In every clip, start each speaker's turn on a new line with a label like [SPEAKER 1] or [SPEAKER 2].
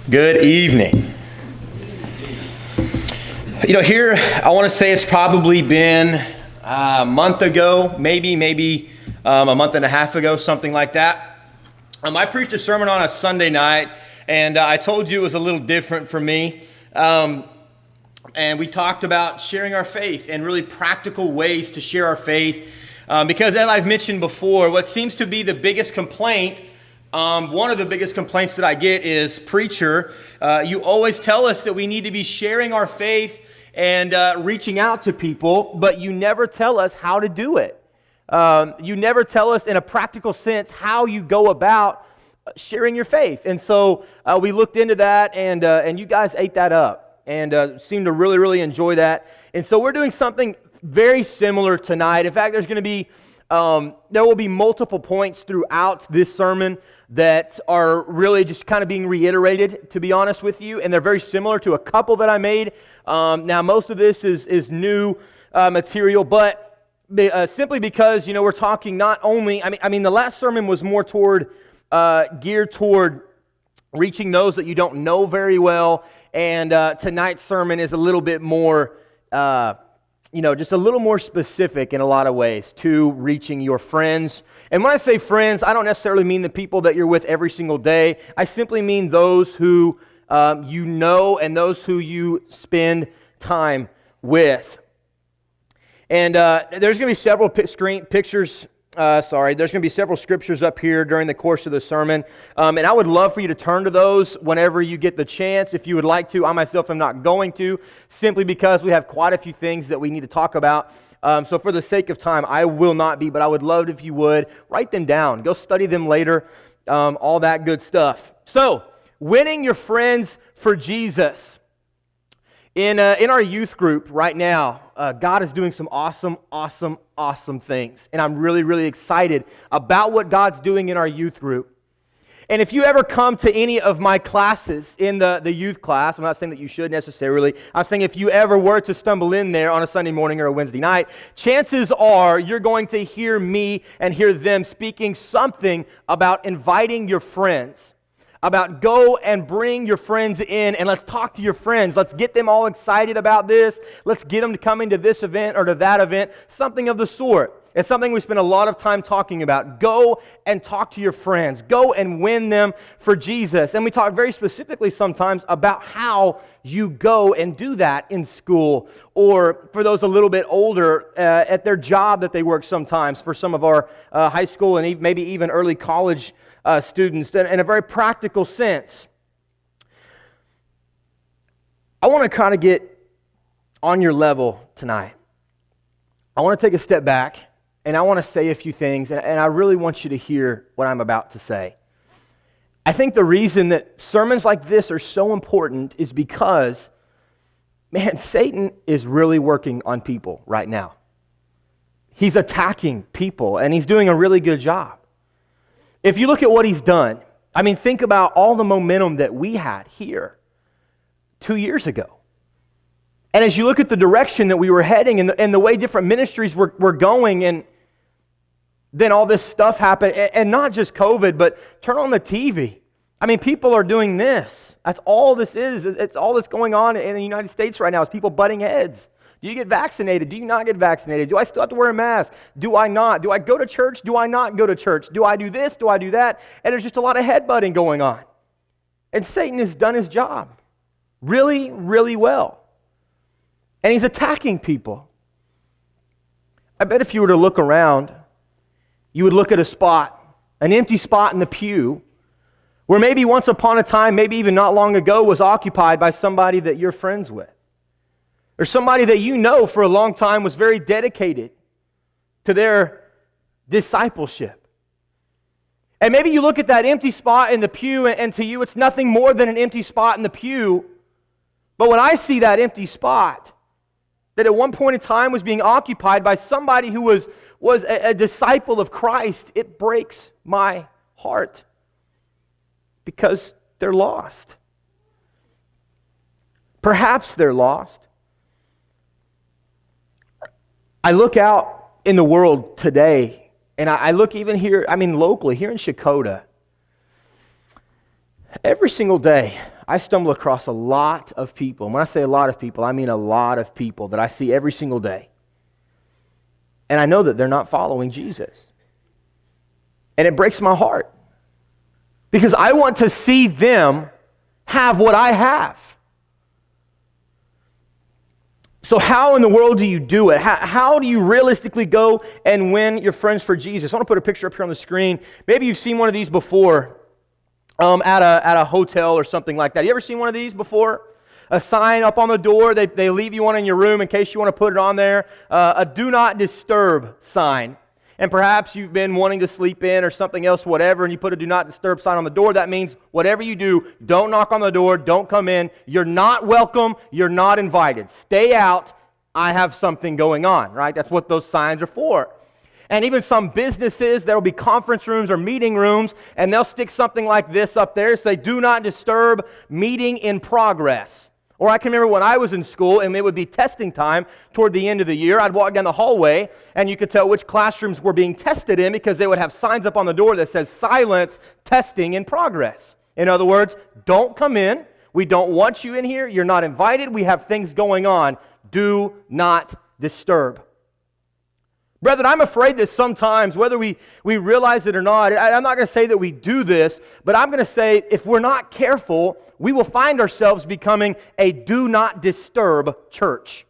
[SPEAKER 1] Good evening. Here, I want to say it's probably been a month ago, maybe a month and a half ago, something like that. I preached a sermon on a Sunday night, and I told you it was a little different for me. And we talked about sharing our faith and really practical ways to share our faith. Because as I've mentioned before, what seems to be the biggest complaint, one of the biggest complaints that I get is, preacher, you always tell us that we need to be sharing our faith and reaching out to people, but you never tell us how to do it. You never tell us in a practical sense how you go about sharing your faith. And so we looked into that, and you guys ate that up and seemed to really, really enjoy that. And so we're doing something very similar tonight. In fact, there will be multiple points throughout this sermon that are really just kind of being reiterated, to be honest with you, and they're very similar to a couple that I made. Now, most of this is new material, but simply because, we're talking not only, the last sermon was more geared toward reaching those that you don't know very well, and tonight's sermon is a little bit more just a little more specific in a lot of ways to reaching your friends. And when I say friends, I don't necessarily mean the people that you're with every single day. I simply mean those who you know and those who you spend time with. And there's going to be several pictures. There's going to be several scriptures up here during the course of the sermon. And I would love for you to turn to those whenever you get the chance, if you would like to. I myself am not going to, simply because we have quite a few things that we need to talk about. So for the sake of time, I will not be, but I would love it if you would. Write them down. Go study them later. All that good stuff. So, winning your friends for Jesus. In our youth group right now, God is doing some awesome things. And I'm really, really excited about what God's doing in our youth group. And if you ever come to any of my classes in the youth class, I'm not saying that you should necessarily, I'm saying if you ever were to stumble in there on a Sunday morning or a Wednesday night, chances are you're going to hear me and hear them speaking something about inviting your friends. About go and bring your friends in and let's talk to your friends. Let's get them all excited about this. Let's get them to come into this event or to that event. Something of the sort. It's something we spend a lot of time talking about. Go and talk to your friends. Go and win them for Jesus. And we talk very specifically sometimes about how you go and do that in school, or for those a little bit older, at their job that they work sometimes, for some of our high school and maybe even early college students, in a very practical sense. I want to kind of get on your level tonight. I want to take a step back, and I want to say a few things, and I really want you to hear what I'm about to say. I think the reason that sermons like this are so important is because, Satan is really working on people right now. He's attacking people, and he's doing a really good job. If you look at what he's done, think about all the momentum that we had here 2 years ago. And as you look at the direction that we were heading and the way different ministries were going, and then all this stuff happened, and not just COVID, but turn on the TV. People are doing this. That's all this is. It's all that's going on in the United States right now is people butting heads. Do you get vaccinated? Do you not get vaccinated? Do I still have to wear a mask? Do I not? Do I go to church? Do I not go to church? Do I do this? Do I do that? And there's just a lot of headbutting going on. And Satan has done his job really, really well. And he's attacking people. I bet if you were to look around, you would look at a spot, an empty spot in the pew, where maybe once upon a time, maybe even not long ago, was occupied by somebody that you're friends with. Or somebody that you know for a long time was very dedicated to their discipleship. And maybe you look at that empty spot in the pew, and to you it's nothing more than an empty spot in the pew. But when I see that empty spot, that at one point in time was being occupied by somebody who was a disciple of Christ, it breaks my heart. Because they're lost. Perhaps they're lost. I look out in the world today, and I look even here, locally, here in Shakota. Every single day, I stumble across a lot of people. And when I say a lot of people, I mean a lot of people that I see every single day. And I know that they're not following Jesus. And it breaks my heart. Because I want to see them have what I have. So how in the world do you do it? How do you realistically go and win your friends for Jesus? I want to put a picture up here on the screen. Maybe you've seen one of these before at a hotel or something like that. You ever seen one of these before? A sign up on the door. They leave you one in your room in case you want to put it on there. A do not disturb sign. And perhaps you've been wanting to sleep in or something else, whatever, and you put a do not disturb sign on the door. That means whatever you do, don't knock on the door, don't come in. You're not welcome, you're not invited. Stay out, I have something going on, right? That's what those signs are for. And even some businesses, there will be conference rooms or meeting rooms, and they'll stick something like this up there, say, do not disturb, meeting in progress. Or I can remember when I was in school and it would be testing time toward the end of the year, I'd walk down the hallway and you could tell which classrooms were being tested in because they would have signs up on the door that says silence, testing in progress. In other words, don't come in, we don't want you in here, you're not invited, we have things going on, do not disturb. Brethren, I'm afraid that sometimes, whether we realize it or not, I'm not going to say that we do this, but I'm going to say if we're not careful, we will find ourselves becoming a do not disturb church.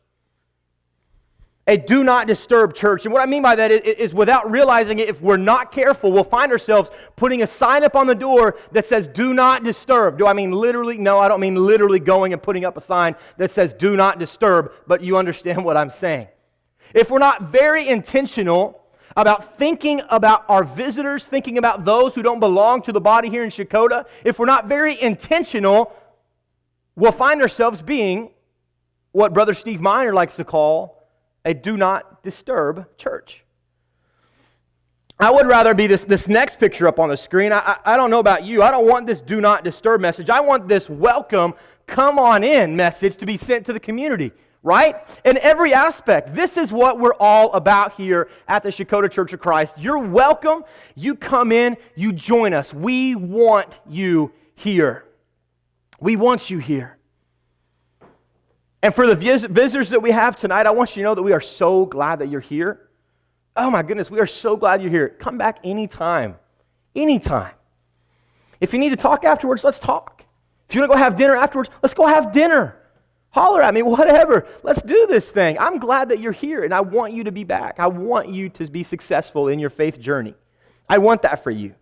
[SPEAKER 1] A do not disturb church. And what I mean by that is without realizing it, if we're not careful, we'll find ourselves putting a sign up on the door that says do not disturb. Do I mean literally? No, I don't mean literally going and putting up a sign that says do not disturb, but you understand what I'm saying. If we're not very intentional about thinking about our visitors, thinking about those who don't belong to the body here in Shakota, if we're not very intentional, we'll find ourselves being what Brother Steve Miner likes to call a do not disturb church. I would rather be this next picture up on the screen. I don't know about you. I don't want this do not disturb message. I want this welcome, come on in message to be sent to the community. Right? In every aspect. This is what we're all about here at the Shakota Church of Christ. You're welcome. You come in. You join us. We want you here. We want you here. And for the visitors that we have tonight, I want you to know that we are so glad that you're here. Oh my goodness, we are so glad you're here. Come back anytime. Anytime. If you need to talk afterwards, let's talk. If you want to go have dinner afterwards, let's go have dinner. Holler at me, whatever. Let's do this thing. I'm glad that you're here, and I want you to be back. I want you to be successful in your faith journey. I want that for you.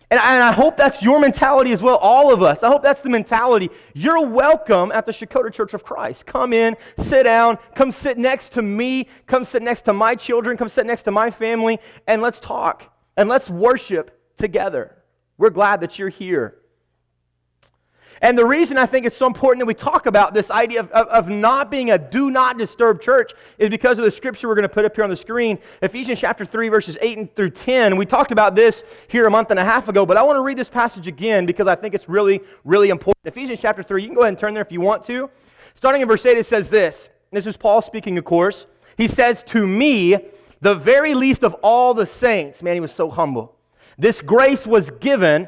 [SPEAKER 1] And I hope that's your mentality as well, all of us. I hope that's the mentality. You're welcome at the Shakota Church of Christ. Come in, sit down, come sit next to me, come sit next to my children, come sit next to my family, and let's talk, and let's worship together. We're glad that you're here. And the reason I think it's so important that we talk about this idea of not being a do not disturb church is because of the scripture we're going to put up here on the screen, Ephesians chapter 3, verses 8 through 10. We talked about this here a month and a half ago, but I want to read this passage again because I think it's really, really important. Ephesians chapter 3, you can go ahead and turn there if you want to. Starting in verse 8, it says this. This is Paul speaking, of course. He says, "To me, the very least of all the saints," man, he was so humble, "this grace was given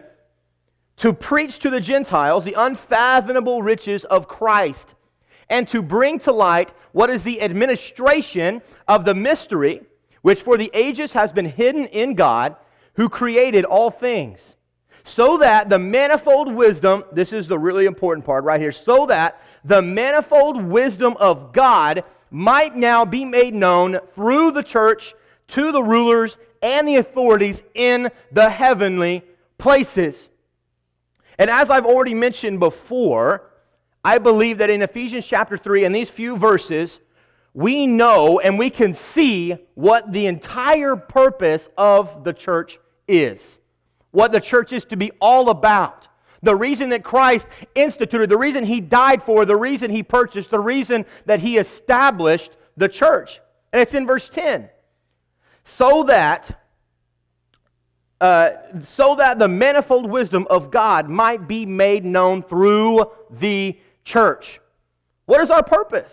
[SPEAKER 1] to preach to the Gentiles the unfathomable riches of Christ, and to bring to light what is the administration of the mystery, which for the ages has been hidden in God, who created all things, so that the manifold wisdom," this is the really important part right here, "so that the manifold wisdom of God might now be made known through the church to the rulers and the authorities in the heavenly places." And as I've already mentioned before, I believe that in Ephesians chapter 3, in these few verses, we know and we can see what the entire purpose of the church is. What the church is to be all about. The reason that Christ instituted, the reason He died for, the reason He purchased, the reason that He established the church. And it's in verse 10. So that the manifold wisdom of God might be made known through the church. What is our purpose?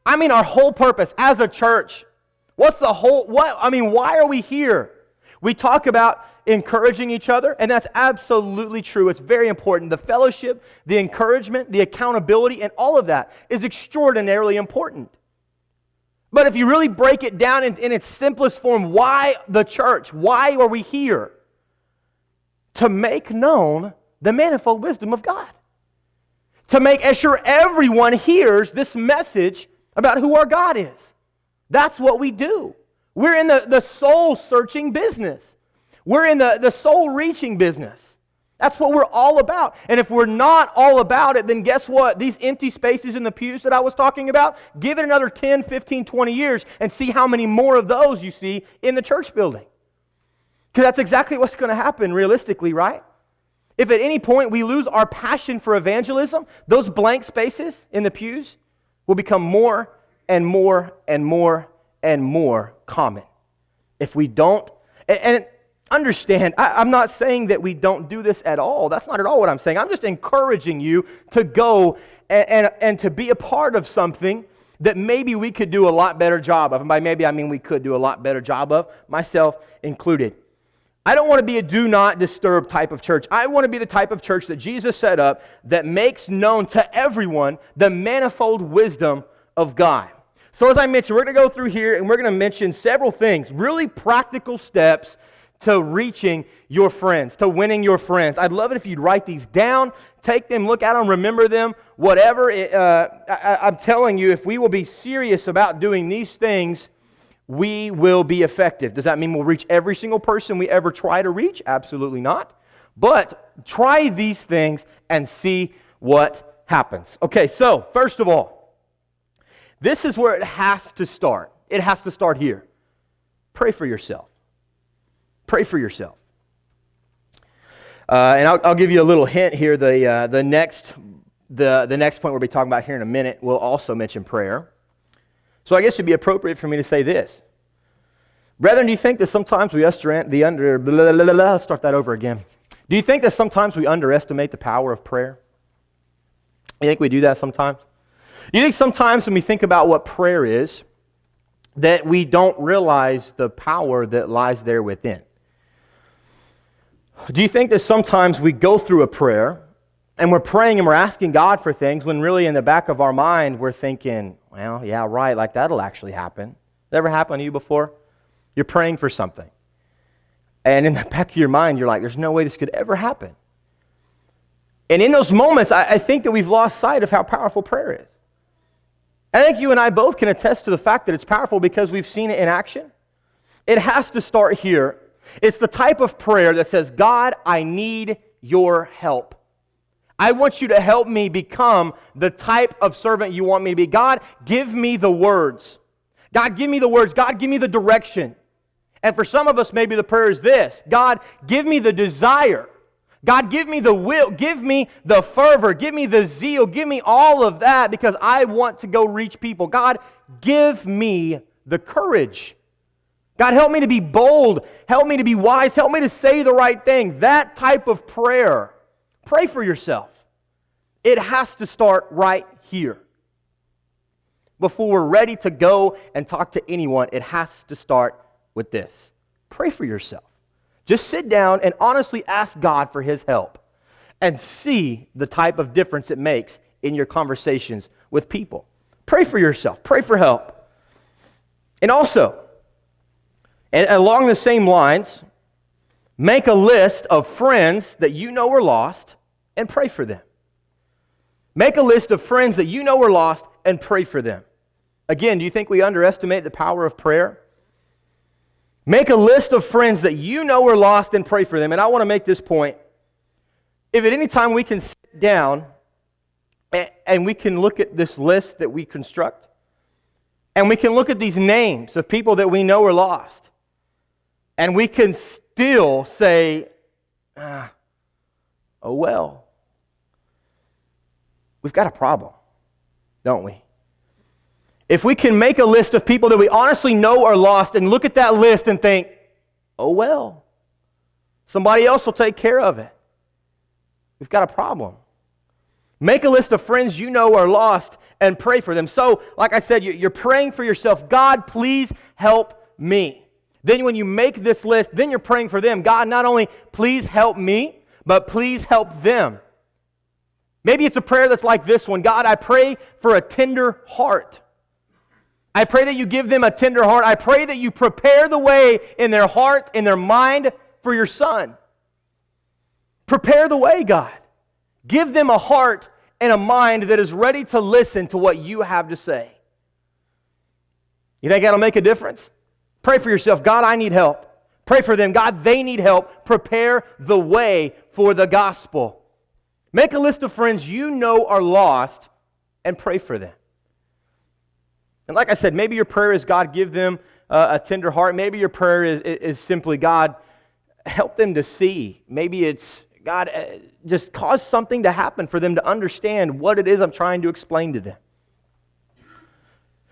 [SPEAKER 1] I mean our whole purpose as a church. Why are we here? We talk about
[SPEAKER 2] encouraging each other, and that's absolutely true. It's very important. The fellowship, the encouragement, the accountability, and all of that is extraordinarily important. But if you really break it down in its simplest form, why the church? Why are we here? To make known the manifold wisdom of God. To make sure everyone hears this message about who our God is. That's what we do. We're in the soul-searching business. We're in the soul-reaching business. That's what we're all about. And if we're not all about it, then guess what? These empty spaces in the pews that I was talking about, give it another 10, 15, 20 years and see how many more of those you see in the church building. Because that's exactly what's going to happen realistically, right? If at any point we lose our passion for evangelism, those blank spaces in the pews will become more and more and more and more common. If we don't, and understand, I'm not saying that we don't do this at all. That's not at all what I'm saying. I'm just encouraging you to go and to be a part of something that maybe we could do a lot better job of. And by maybe I mean we could do a lot better job of, myself included. I don't want to be a do not disturb type of church. I want to be the type of church that Jesus set up that makes known to everyone the manifold wisdom of God. So as I mentioned, we're going to go through here and we're going to mention several things, really practical steps to reaching your friends, to winning your friends. I'd love it if you'd write these down, take them, look at them, remember them, whatever. I'm telling you, if we will be serious about doing these things, we will be effective. Does that mean we'll reach every single person we ever try to reach? Absolutely not. But try these things and see what happens. Okay, so first of all, this is where it has to start. It has to start here. Pray for yourself. Pray for yourself. And I'll give you a little hint here. The next point we'll be talking about here in a minute will also mention prayer. So I guess it'd be appropriate for me to say this. Brethren, do you think that sometimes we start that over again. Do you think that sometimes we underestimate the power of prayer? You think we do that sometimes? Do you think sometimes when we think about what prayer is, that we don't realize the power that lies there within? Do you think that sometimes we go through a prayer and we're praying and we're asking God for things when really in the back of our mind we're thinking, well, yeah, right, like that'll actually happen. That ever happened to you before? You're praying for something. And in the back of your mind, you're like, there's no way this could ever happen. And in those moments, I think that we've lost sight of how powerful prayer is. I think you and I both can attest to the fact that it's powerful because we've seen it in action. It has to start here. It's the type of prayer that says, God, I need your help. I want you to help me become the type of servant you want me to be. God, give me the words. God, give me the words. God, give me the direction. And for some of us, maybe the prayer is this. God, give me the desire. God, give me the will. Give me the fervor. Give me the zeal. Give me all of that because I want to go reach people. God, give me the courage. God, help me to be bold. Help me to be wise. Help me to say the right thing. That type of prayer. Pray for yourself. It has to start right here. Before we're ready to go and talk to anyone, it has to start with this. Pray for yourself. Just sit down and honestly ask God for His help and see the type of difference it makes in your conversations with people. Pray for yourself. Pray for help. And also, and along the same lines, make a list of friends that you know are lost and pray for them. Make a list of friends that you know are lost and pray for them. Again, do you think we underestimate the power of prayer? Make a list of friends that you know are lost and pray for them. And I want to make this point. If at any time we can sit down and we can look at this list that we construct, and we can look at these names of people that we know are lost, and we can still say, oh well, we've got a problem, don't we? If we can make a list of people that we honestly know are lost and look at that list and think, oh well, somebody else will take care of it, we've got a problem. Make a list of friends you know are lost and pray for them. So, like I said, you're praying for yourself. God, please help me. Then when you make this list, then you're praying for them. God, not only please help me, but please help them. Maybe it's a prayer that's like this one. God, I pray for a tender heart. I pray that you give them a tender heart. I pray that you prepare the way in their heart, in their mind for your Son. Prepare the way, God. Give them a heart and a mind that is ready to listen to what you have to say. You think that'll make a difference? Pray for yourself. God, I need help. Pray for them. God, they need help. Prepare the way for the gospel. Make a list of friends you know are lost and pray for them. And like I said, maybe your prayer is, God, give them a tender heart. Maybe your prayer is simply, God, help them to see. Maybe it's, God, just cause something to happen for them to understand what it is I'm trying to explain to them.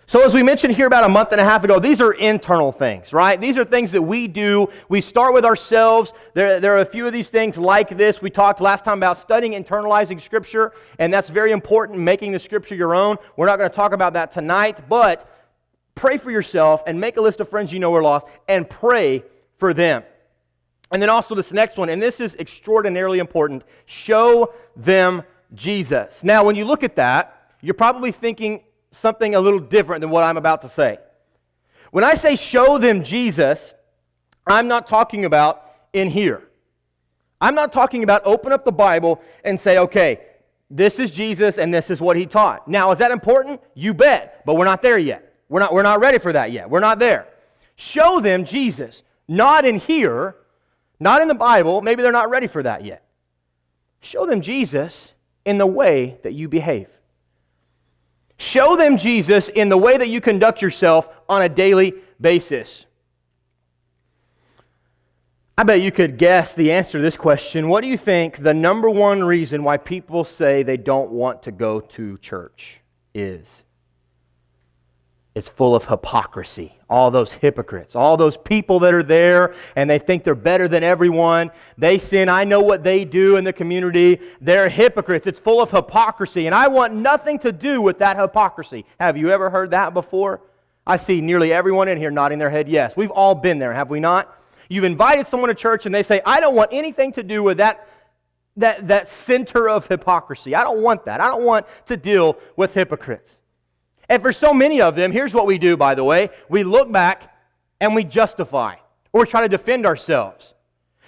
[SPEAKER 2] So as we mentioned here about a month and a half ago, these are internal things, right? These are things that we do. We start with ourselves. There are a few of these things like this. We talked last time about studying, internalizing Scripture, and that's very important, making the Scripture your own. We're not going to talk about that tonight, but pray for yourself and make a list of friends you know are lost and pray for them. And then also this next one, and this is extraordinarily important, show them Jesus. Now, when you look at that, you're probably thinking something a little different than what I'm about to say. When I say show them Jesus, I'm not talking about in here. I'm not talking about open up the Bible and say, okay, this is Jesus and this is what he taught. Now, is that important? You bet, but we're not there yet. We're not ready for that yet. We're not there. Show them Jesus, not in here, not in the Bible. Maybe they're not ready for that yet. Show them Jesus in the way that you behave. Show them Jesus in the way that you conduct yourself on a daily basis. I bet you could guess the answer to this question. What do you think the number one reason why people say they don't want to go to church is? It's full of hypocrisy. All those hypocrites, all those people that are there and they think they're better than everyone. They sin. I know what they do in the community. They're hypocrites. It's full of hypocrisy. And I want nothing to do with that hypocrisy. Have you ever heard that before? I see nearly everyone in here nodding their head yes. We've all been there, have we not? You've invited someone to church and they say, I don't want anything to do with that center of hypocrisy. I don't want that. I don't want to deal with hypocrites. And for so many of them, here's what we do, by the way. We look back and we justify or try to defend ourselves.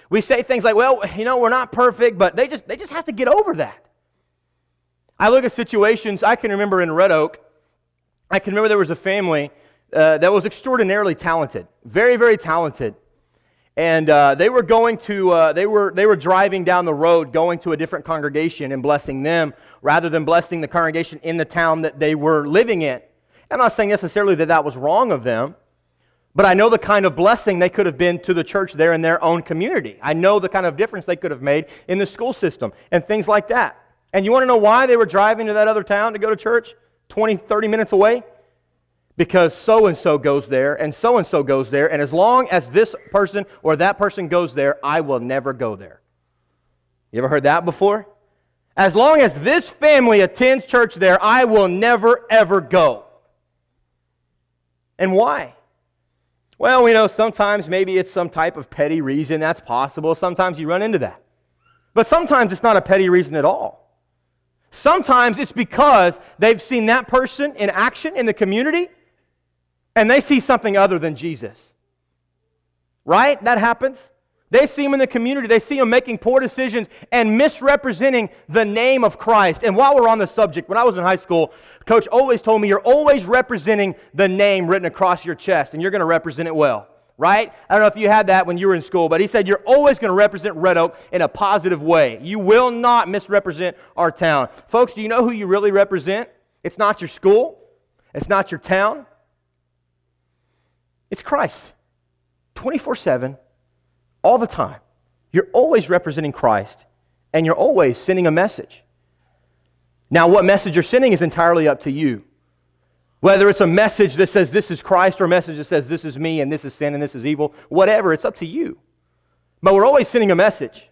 [SPEAKER 2] We say things like, well, we're not perfect, but they just have to get over that. I look at situations, I can remember in Red Oak, I can remember there was a family that was extraordinarily talented, very, very talented. And they were going to, they were driving down the road, going to a different congregation and blessing them, rather than blessing the congregation in the town that they were living in. I'm not saying necessarily that was wrong of them, but I know the kind of blessing they could have been to the church there in their own community. I know the kind of difference they could have made in the school system and things like that. And you want to know why they were driving to that other town to go to church, 20, 30 minutes away? Because so-and-so goes there, and so-and-so goes there, and as long as this person or that person goes there, I will never go there. You ever heard that before? As long as this family attends church there, I will never, ever go. And why? Well, we know sometimes maybe it's some type of petty reason. That's possible. Sometimes you run into that. But sometimes it's not a petty reason at all. Sometimes it's because they've seen that person in action in the community, and they see something other than Jesus. Right? That happens. They see him in the community. They see him making poor decisions and misrepresenting the name of Christ. And while we're on the subject, when I was in high school, Coach always told me, you're always representing the name written across your chest, and you're going to represent it well. Right? I don't know if you had that when you were in school, but he said you're always going to represent Red Oak in a positive way. You will not misrepresent our town. Folks, do you know who you really represent? It's not your school. It's not your town. It's Christ. 24/7, all the time. You're always representing Christ, and you're always sending a message. Now, what message you're sending is entirely up to you. Whether it's a message that says this is Christ or a message that says this is me and this is sin and this is evil, whatever, it's up to you. But we're always sending a message.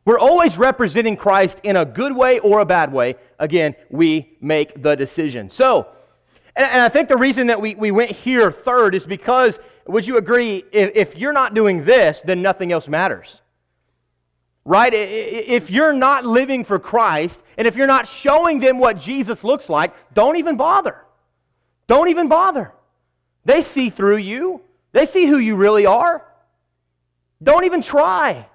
[SPEAKER 2] We're always representing Christ in a good way or a bad way. Again, we make the decision. So, and I think the reason that we went here third is because would you agree, if you're not doing this, then nothing else matters? Right? If you're not living for Christ, and if you're not showing them what Jesus looks like, don't even bother. Don't even bother. They see through you. They see who you really are. Don't even try.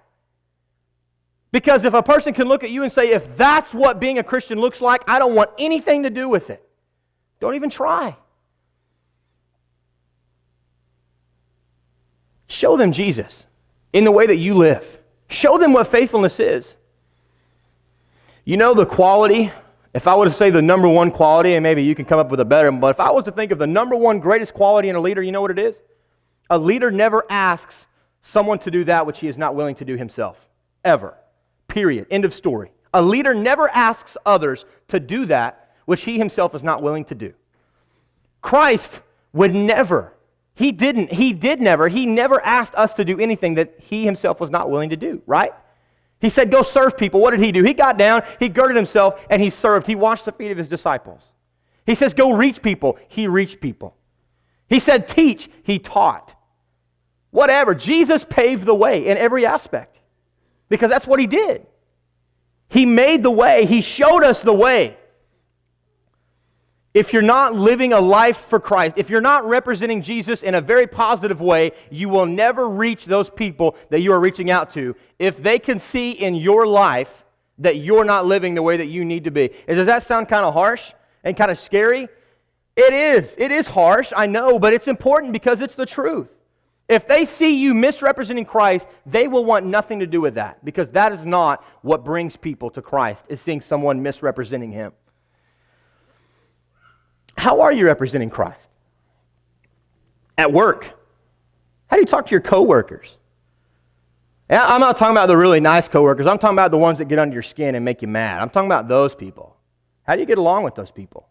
[SPEAKER 2] Because if a person can look at you and say, if that's what being a Christian looks like, I don't want anything to do with it. Don't even try. Show them Jesus in the way that you live. Show them what faithfulness is. You know the quality, if I were to say the number one quality, and maybe you can come up with a better one, but if I was to think of the number one greatest quality in a leader, you know what it is? A leader never asks someone to do that which he is not willing to do himself. Ever. Period. End of story. A leader never asks others to do that which he himself is not willing to do. Christ would never, he never asked us to do anything that he himself was not willing to do, right? He said, go serve people. What did he do? He got down, he girded himself, and he served. He washed the feet of his disciples. He says, go reach people. He reached people. He said, teach. He taught. Whatever. Jesus paved the way in every aspect because that's what he did. He made the way. He showed us the way. If you're not living a life for Christ, if you're not representing Jesus in a very positive way, you will never reach those people that you are reaching out to if they can see in your life that you're not living the way that you need to be. And does that sound kind of harsh and kind of scary? It is. It is harsh, I know, but it's important because it's the truth. If they see you misrepresenting Christ, they will want nothing to do with that because that is not what brings people to Christ, is seeing someone misrepresenting Him. How are you representing Christ? At work. How do you talk to your coworkers? I'm not talking about the really nice coworkers. I'm talking about the ones that get under your skin and make you mad. I'm talking about those people. How do you get along with those people?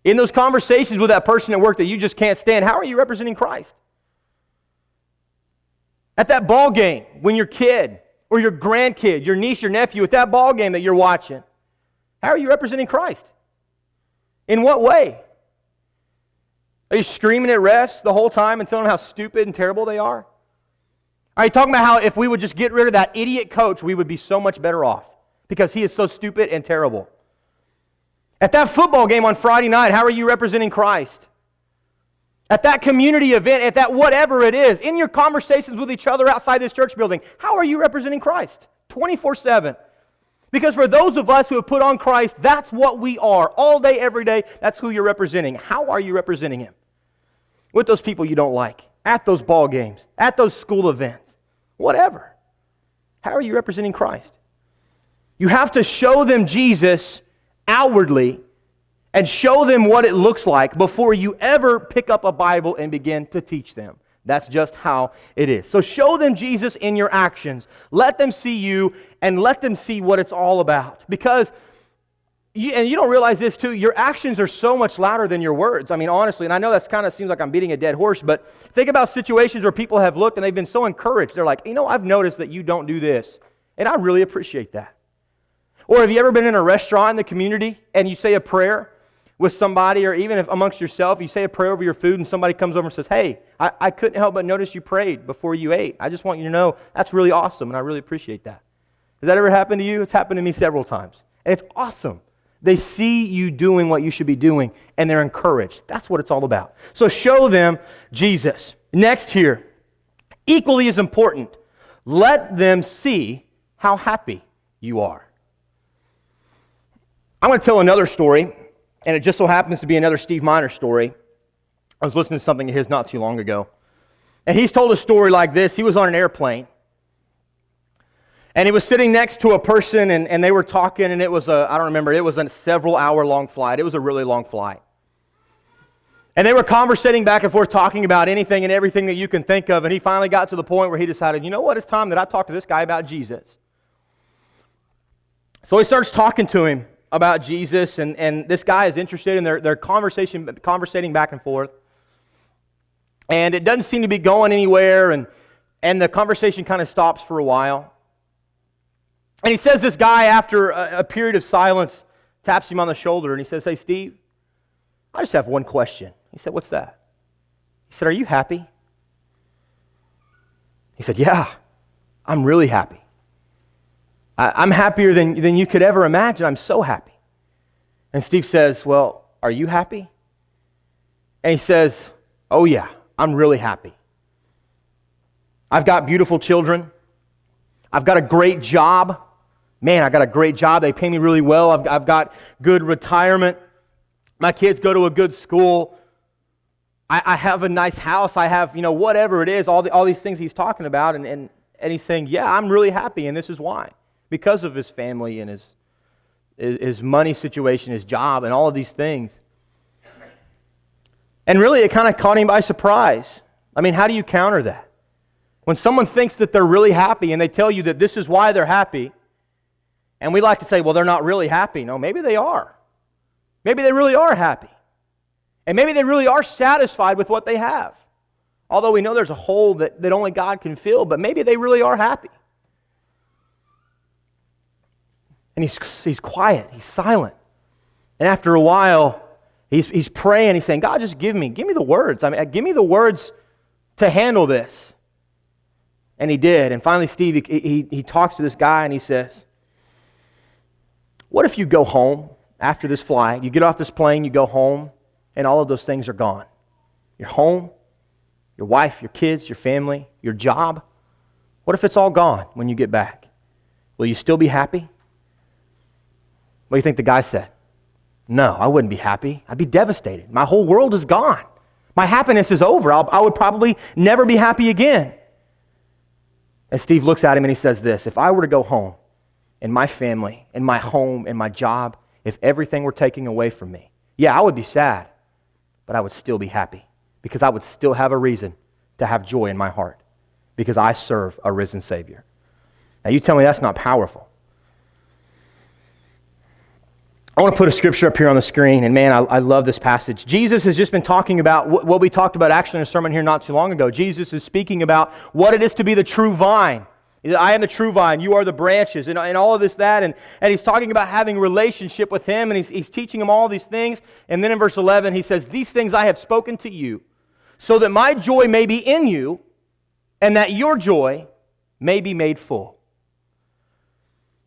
[SPEAKER 2] In those conversations with that person at work that you just can't stand, how are you representing Christ? At that ball game, when your kid or your grandkid, your niece, your nephew, at that ball game that you're watching, how are you representing Christ? In what way? Are you screaming at refs the whole time and telling them how stupid and terrible they are? Are you talking about how if we would just get rid of that idiot coach, we would be so much better off because he is so stupid and terrible? At that football game on Friday night, how are you representing Christ? At that community event, at that whatever it is, in your conversations with each other outside this church building, how are you representing Christ? 24/7. Because for those of us who have put on Christ, that's what we are. All day, every day, that's who you're representing. How are you representing Him? With those people you don't like, at those ball games, at those school events, whatever. How are you representing Christ? You have to show them Jesus outwardly and show them what it looks like before you ever pick up a Bible and begin to teach them. That's just how it is. So show them Jesus in your actions. Let them see you and let them see what it's all about. Because, and you don't realize this too, your actions are so much louder than your words. I mean, honestly, and I know that's kind of seems like I'm beating a dead horse, but think about situations where people have looked and they've been so encouraged. They're like, I've noticed that you don't do this, and I really appreciate that. Or have you ever been in a restaurant in the community and you say a prayer with somebody, or even if amongst yourself, you say a prayer over your food and somebody comes over and says, hey, I couldn't help but notice you prayed before you ate. I just want you to know that's really awesome and I really appreciate that. Has that ever happened to you? It's happened to me several times. And it's awesome. They see you doing what you should be doing and they're encouraged. That's what it's all about. So show them Jesus. Next here, equally as important, let them see how happy you are. I'm going to tell another story. And it just so happens to be another Steve Miner story. I was listening to something of his not too long ago. And he's told a story like this. He was on an airplane. And he was sitting next to a person and they were talking, and it was it was a several hour long flight. It was a really long flight. And they were conversating back and forth, talking about anything and everything that you can think of. And he finally got to the point where he decided, you know what, it's time that I talk to this guy about Jesus. So he starts talking to him about Jesus, and this guy is interested in their conversating back and forth. And it doesn't seem to be going anywhere, and the conversation kind of stops for a while. And he says this guy, after a period of silence, taps him on the shoulder, and he says, hey, Steve, I just have one question. He said, what's that? He said, are you happy? He said, yeah, I'm really happy. I'm happier than you could ever imagine. I'm so happy. And Steve says, well, are you happy? And he says, oh yeah, I'm really happy. I've got beautiful children. I've got a great job. Man, I got a great job. They pay me really well. I've got good retirement. My kids go to a good school. I have a nice house. I have, whatever it is, all these things he's talking about. And he's saying, yeah, I'm really happy, and this is why. Because of his family and his money situation, his job, and all of these things. And really, it kind of caught him by surprise. I mean, how do you counter that? When someone thinks that they're really happy and they tell you that this is why they're happy, and we like to say, well, they're not really happy. No, maybe they are. Maybe they really are happy. And maybe they really are satisfied with what they have. Although we know there's a hole that only God can fill, but maybe they really are happy. And he's quiet, he's silent. And after a while, he's praying, he's saying, God, just give me the words. Give me the words to handle this. And he did. And finally, Steve, he talks to this guy and he says, what if you go home after this flight? You get off this plane, you go home, and all of those things are gone. Your home, your wife, your kids, your family, your job. What if it's all gone when you get back? Will you still be happy? What do you think the guy said? No, I wouldn't be happy. I'd be devastated. My whole world is gone. My happiness is over. I would probably never be happy again. And Steve looks at him and he says this, if I were to go home and my family and my home and my job, if everything were taken away from me, yeah, I would be sad, but I would still be happy because I would still have a reason to have joy in my heart because I serve a risen Savior. Now you tell me that's not powerful. I want to put a scripture up here on the screen, and man, I love this passage. Jesus has just been talking about what we talked about actually in a sermon here not too long ago. Jesus is speaking about what it is to be the true vine. I am the true vine, you are the branches, and all of this, that, and he's talking about having a relationship with Him, and he's teaching them all these things, and then in verse 11 he says, these things I have spoken to you, so that my joy may be in you, and that your joy may be made full.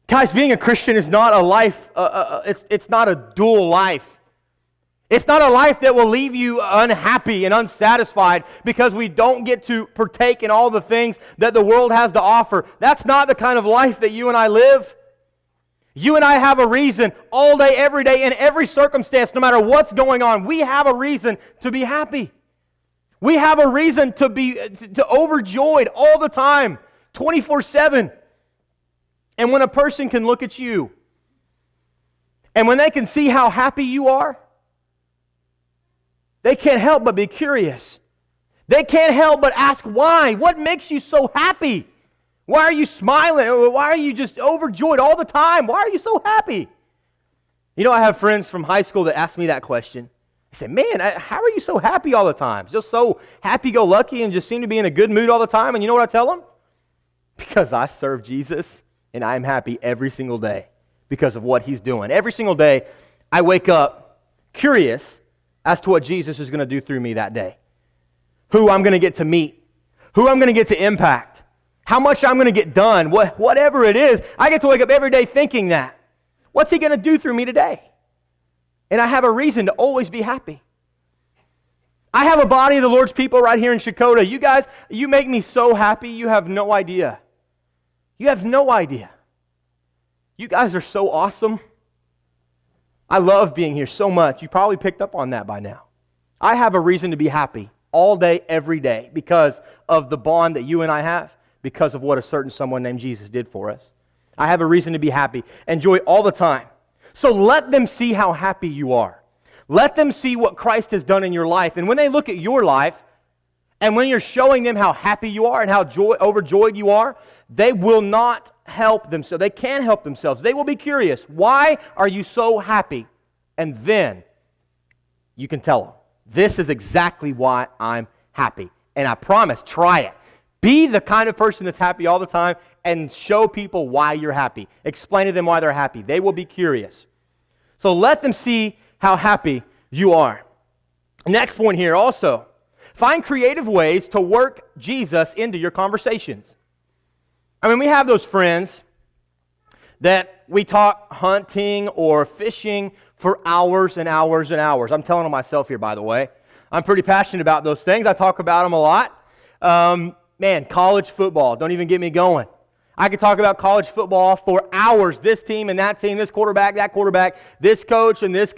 [SPEAKER 2] Guys, being a Christian is not a life, it's not a dual life. It's not a life that will leave you unhappy and unsatisfied because we don't get to partake in all the things that the world has to offer. That's not the kind of life that you and I live. You and I have a reason all day, every day, in every circumstance, no matter what's going on. We have a reason to be happy. We have a reason to be overjoyed all the time, 24/7. And when a person can look at you, and when they can see how happy you are, they can't help but be curious. They can't help but ask why. What makes you so happy? Why are you smiling? Why are you just overjoyed all the time? Why are you so happy? You know, I have friends from high school that ask me that question. I say, man, how are you so happy all the time? Just so happy-go-lucky and just seem to be in a good mood all the time? And you know what I tell them? Because I serve Jesus. And I'm happy every single day because of what He's doing. Every single day, I wake up curious as to what Jesus is going to do through me that day. Who I'm going to get to meet. Who I'm going to get to impact. How much I'm going to get done. Whatever it is, I get to wake up every day thinking that. What's He going to do through me today? And I have a reason to always be happy. I have a body of the Lord's people right here in Shakota. You guys, you make me so happy, you have no idea. You have no idea. You guys are so awesome. I love being here so much. You probably picked up on that by now. I have a reason to be happy all day, every day, because of the bond that you and I have, because of what a certain someone named Jesus did for us. I have a reason to be happy and joy all the time. So let them see how happy you are. Let them see what Christ has done in your life. And when they look at your life, and when you're showing them how happy you are and how overjoyed you are, they will not help themselves. They can't help themselves. They will be curious. Why are you so happy? And then you can tell them, this is exactly why I'm happy. And I promise, try it. Be the kind of person that's happy all the time and show people why you're happy. Explain to them why they're happy. They will be curious. So let them see how happy you are. Next point here also. Find creative ways to work Jesus into your conversations. I mean, we have those friends that we talk hunting or fishing for hours and hours and hours. I'm telling on myself here, by the way. I'm pretty passionate about those things. I talk about them a lot. College football, don't even get me going. I could talk about college football for hours. This team and that team, this quarterback, that quarterback, this coach, and this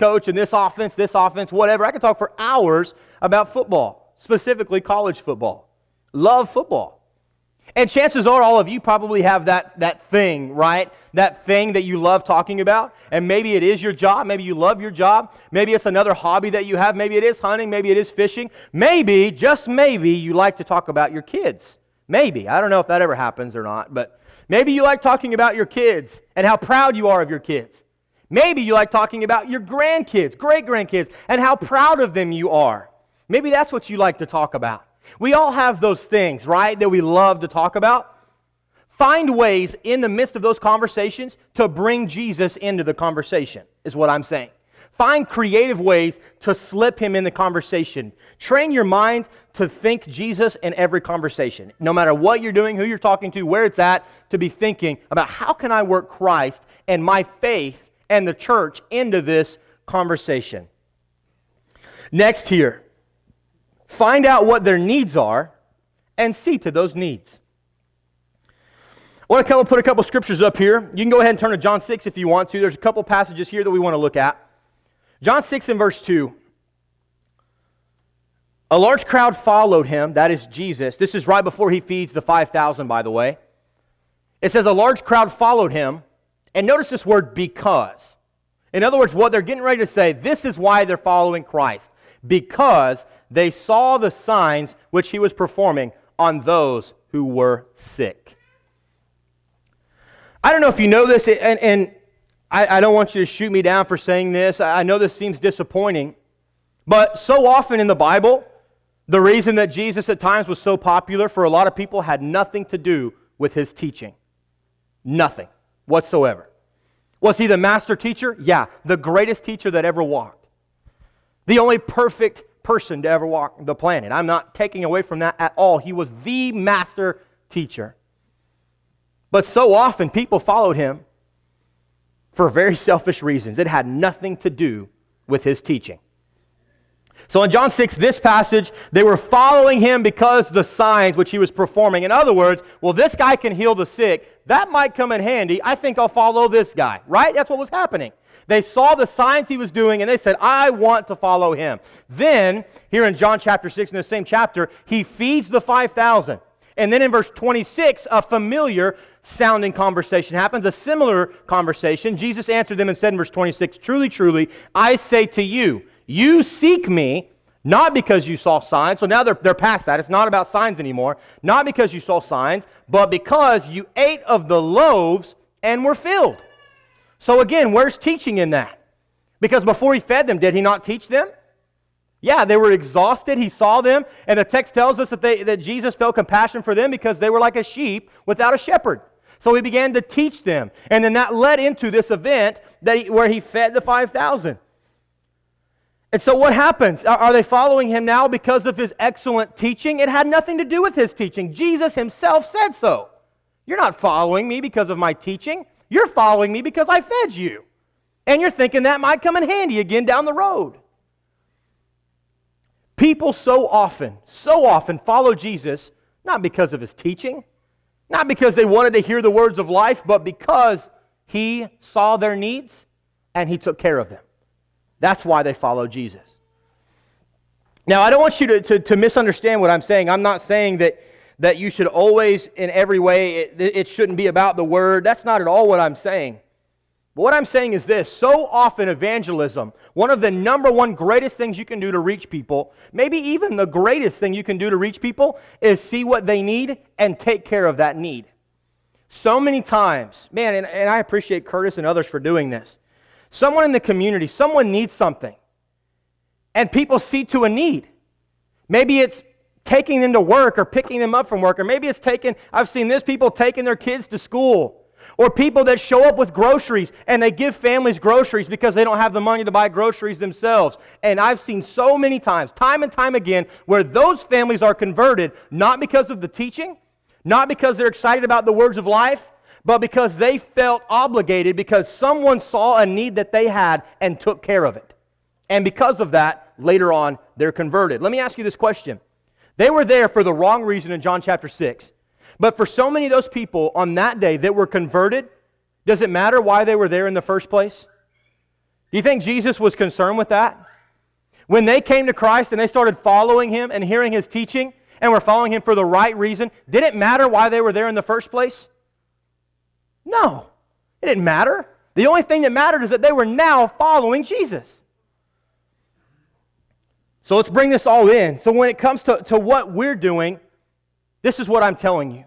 [SPEAKER 2] offense, whatever. I could talk for hours about football, specifically college football. Love football. And chances are all of you probably have that thing, right? That thing that you love talking about. And maybe it is your job. Maybe you love your job. Maybe it's another hobby that you have. Maybe it is hunting. Maybe it is fishing. Maybe, just maybe, you like to talk about your kids. Maybe. I don't know if that ever happens or not, but maybe you like talking about your kids and how proud you are of your kids. Maybe you like talking about your grandkids, great-grandkids, and how proud of them you are. Maybe that's what you like to talk about. We all have those things, right, that we love to talk about. Find ways in the midst of those conversations to bring Jesus into the conversation, is what I'm saying. Find creative ways to slip Him in the conversation. Train your mind to think Jesus in every conversation. No matter what you're doing, who you're talking to, where it's at, to be thinking about how can I work Christ and my faith and the church into this conversation. Next here, find out what their needs are and see to those needs. I want to put a couple scriptures up here. You can go ahead and turn to John 6 if you want to. There's a couple passages here that we want to look at. John 6 and verse 2. A large crowd followed him, that is Jesus. This is right before he feeds the 5,000, by the way. It says a large crowd followed him, and notice this word because. In other words, what they're getting ready to say, this is why they're following Christ. Because they saw the signs which he was performing on those who were sick. I don't know if you know this, and I don't want you to shoot me down for saying this. I know this seems disappointing, but so often in the Bible, the reason that Jesus at times was so popular for a lot of people had nothing to do with his teaching. Nothing whatsoever. Was he the master teacher? Yeah, the greatest teacher that ever walked. The only perfect person to ever walk the planet. I'm not taking away from that at all. He was the master teacher. But so often people followed him for very selfish reasons. It had nothing to do with his teaching. So in John 6, this passage, they were following him because the signs which he was performing. In other words, well, this guy can heal the sick. That might come in handy. I think I'll follow this guy, right? That's what was happening. They saw the signs he was doing, and they said, I want to follow him. Then, here in John chapter 6, in the same chapter, he feeds the 5,000. And then in verse 26, a familiar sounding conversation happens, a similar conversation. Jesus answered them and said in verse 26, Truly, truly, I say to you, you seek me, not because you saw signs. So now they're past that. It's not about signs anymore. Not because you saw signs, but because you ate of the loaves and were filled. So again, where's teaching in that? Because before he fed them, did he not teach them? Yeah, they were exhausted. He saw them. And the text tells us that Jesus felt compassion for them because they were like a sheep without a shepherd. So he began to teach them. And then that led into this event where he fed the 5,000. And so what happens? Are they following him now because of his excellent teaching? It had nothing to do with his teaching. Jesus himself said so. You're not following me because of my teaching. You're following me because I fed you. And you're thinking that might come in handy again down the road. People so often follow Jesus, not because of his teaching, not because they wanted to hear the words of life, but because he saw their needs and he took care of them. That's why they follow Jesus. Now, I don't want you to misunderstand what I'm saying. I'm not saying that you should always, in every way, it shouldn't be about the Word. That's not at all what I'm saying. But what I'm saying is this. So often evangelism, one of the number one greatest things you can do to reach people, maybe even the greatest thing you can do to reach people, is see what they need and take care of that need. So many times, man, and I appreciate Curtis and others for doing this. Someone in the community, someone needs something. And people see to a need. Maybe it's taking them to work or picking them up from work. Or maybe it's I've seen this, people taking their kids to school. Or people that show up with groceries and they give families groceries because they don't have the money to buy groceries themselves. And I've seen so many times, time and time again, where those families are converted not because of the teaching, not because they're excited about the words of life, but because they felt obligated because someone saw a need that they had and took care of it. And because of that, later on, they're converted. Let me ask you this question. They were there for the wrong reason in John chapter 6. But for so many of those people on that day that were converted, does it matter why they were there in the first place? Do you think Jesus was concerned with that? When they came to Christ and they started following Him and hearing His teaching and were following Him for the right reason, did it matter why they were there in the first place? No, it didn't matter. The only thing that mattered is that they were now following Jesus. So let's bring this all in. So when it comes to what we're doing, this is what I'm telling you.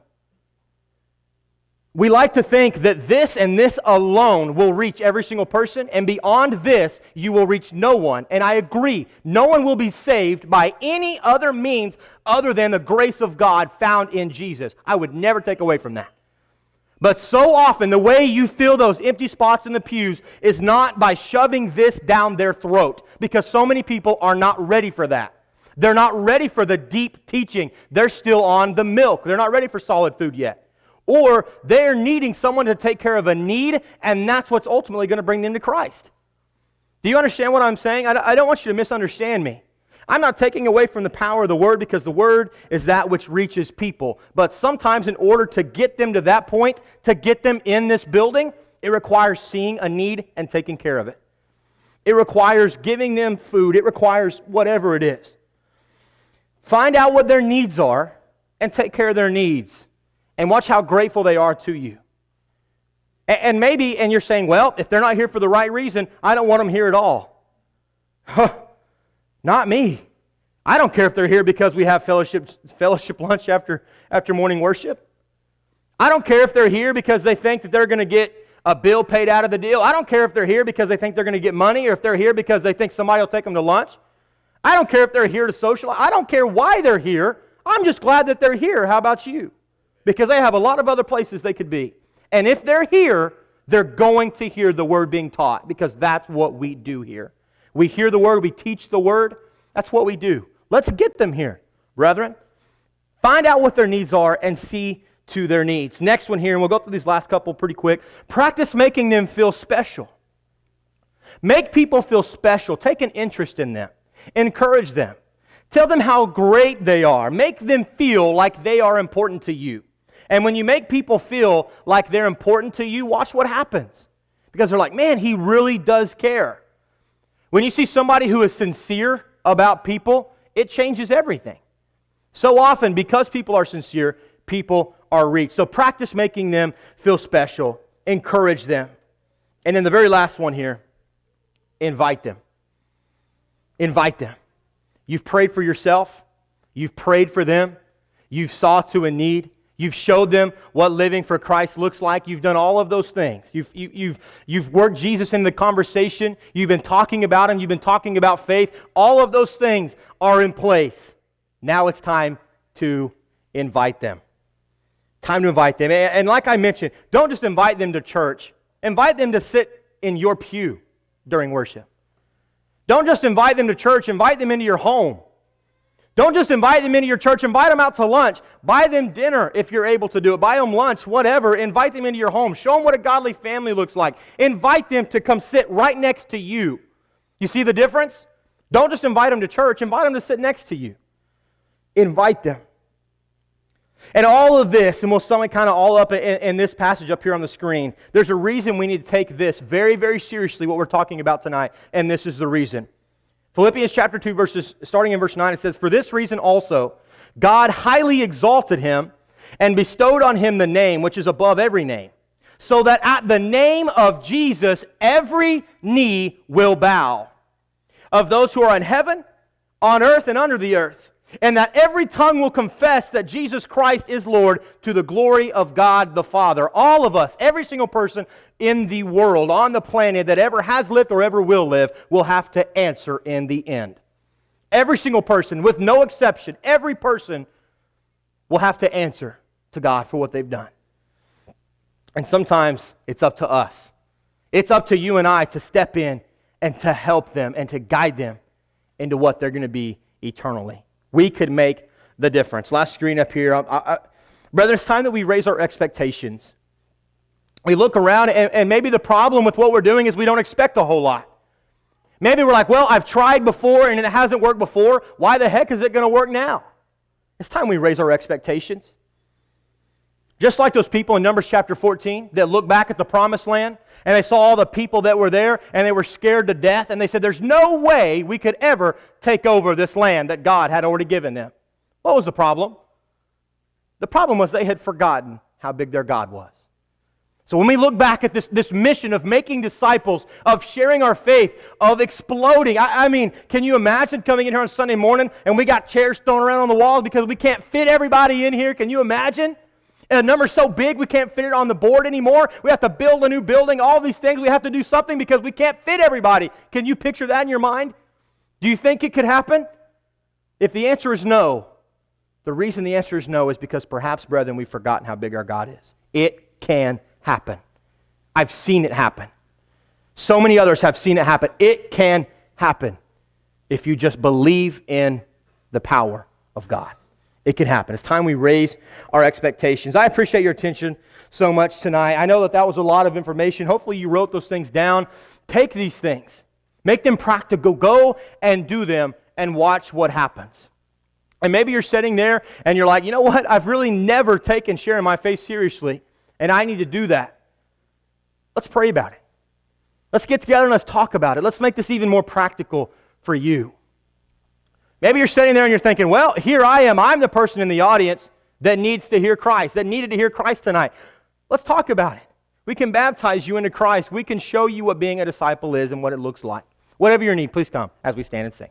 [SPEAKER 2] We like to think that this and this alone will reach every single person, and beyond this, you will reach no one. And I agree, no one will be saved by any other means other than the grace of God found in Jesus. I would never take away from that. But so often, the way you fill those empty spots in the pews is not by shoving this down their throat, because so many people are not ready for that. They're not ready for the deep teaching. They're still on the milk. They're not ready for solid food yet. Or they're needing someone to take care of a need, and that's what's ultimately going to bring them to Christ. Do you understand what I'm saying? I don't want you to misunderstand me. I'm not taking away from the power of the Word, because the Word is that which reaches people. But sometimes in order to get them to that point, to get them in this building, it requires seeing a need and taking care of it. It requires giving them food. It requires whatever it is. Find out what their needs are and take care of their needs. And watch how grateful they are to you. And maybe, and you're saying, well, if they're not here for the right reason, I don't want them here at all. Not me. I don't care if they're here because we have fellowship lunch after morning worship. I don't care if they're here because they think that they're going to get a bill paid out of the deal. I don't care if they're here because they think they're going to get money, or if they're here because they think somebody will take them to lunch. I don't care if they're here to socialize. I don't care why they're here. I'm just glad that they're here. How about you? Because they have a lot of other places they could be. And if they're here, they're going to hear the Word being taught, because that's what we do here. We hear the Word, we teach the Word. That's what we do. Let's get them here, brethren. Find out what their needs are and see to their needs. Next one here, and we'll go through these last couple pretty quick. Practice making them feel special. Make people feel special. Take an interest in them. Encourage them. Tell them how great they are. Make them feel like they are important to you. And when you make people feel like they're important to you, watch what happens. Because they're like, man, he really does care. When you see somebody who is sincere about people, it changes everything. So often, because people are sincere, people are reached. So practice making them feel special. Encourage them. And then the very last one here, invite them. Invite them. You've prayed for yourself. You've prayed for them. You've saw to a need. You've showed them what living for Christ looks like. You've done all of those things. You've worked Jesus into the conversation. You've been talking about Him. You've been talking about faith. All of those things are in place. Now it's time to invite them. Time to invite them. And like I mentioned, don't just invite them to church. Invite them to sit in your pew during worship. Don't just invite them to church. Invite them into your home. Don't just invite them into your church. Invite them out to lunch. Buy them dinner if you're able to do it. Buy them lunch, whatever. Invite them into your home. Show them what a godly family looks like. Invite them to come sit right next to you. You see the difference? Don't just invite them to church. Invite them to sit next to you. Invite them. And all of this, and we'll sum it kind of all up in this passage up here on the screen. There's a reason we need to take this very, very seriously, what we're talking about tonight, and this is the reason. Philippians chapter 2, starting in verse 9, it says, "For this reason also, God highly exalted Him and bestowed on Him the name which is above every name, so that at the name of Jesus every knee will bow, of those who are in heaven, on earth, and under the earth, and that every tongue will confess that Jesus Christ is Lord, to the glory of God the Father." All of us, every single person in the world, on the planet, that ever has lived or ever will live, will have to answer in the end. Every single person, with no exception, every person will have to answer to God for what they've done. And sometimes it's up to us. It's up to you and I to step in and to help them and to guide them into what they're going to be eternally. We could make the difference. Last screen up here. Brother, it's time that we raise our expectations. We look around and maybe the problem with what we're doing is we don't expect a whole lot. Maybe we're like, well, I've tried before and it hasn't worked before. Why the heck is it going to work now? It's time we raise our expectations. Just like those people in Numbers chapter 14 that look back at the promised land and they saw all the people that were there and they were scared to death and they said, there's no way we could ever take over this land that God had already given them. What was the problem? The problem was they had forgotten how big their God was. So when we look back at this mission of making disciples, of sharing our faith, of exploding, I mean, can you imagine coming in here on Sunday morning and we got chairs thrown around on the walls because we can't fit everybody in here? Can you imagine? And the number's so big we can't fit it on the board anymore. We have to build a new building. All these things, we have to do something because we can't fit everybody. Can you picture that in your mind? Do you think it could happen? If the answer is no, the reason the answer is no is because perhaps, brethren, we've forgotten how big our God is. It can happen. I've seen it happen. So many others have seen it happen. It can happen if you just believe in the power of God. It can happen. It's time we raise our expectations. I appreciate your attention so much tonight. I know that was a lot of information. Hopefully you wrote those things down. Take these things. Make them practical. Go and do them and watch what happens. And maybe you're sitting there and you're like, you know what? I've really never taken sharing my faith seriously, and I need to do that. Let's pray about it. Let's get together and let's talk about it. Let's make this even more practical for you. Maybe you're sitting there and you're thinking, well, here I am. I'm the person in the audience that needs to hear Christ, that needed to hear Christ tonight. Let's talk about it. We can baptize you into Christ. We can show you what being a disciple is and what it looks like. Whatever your need, please come as we stand and sing.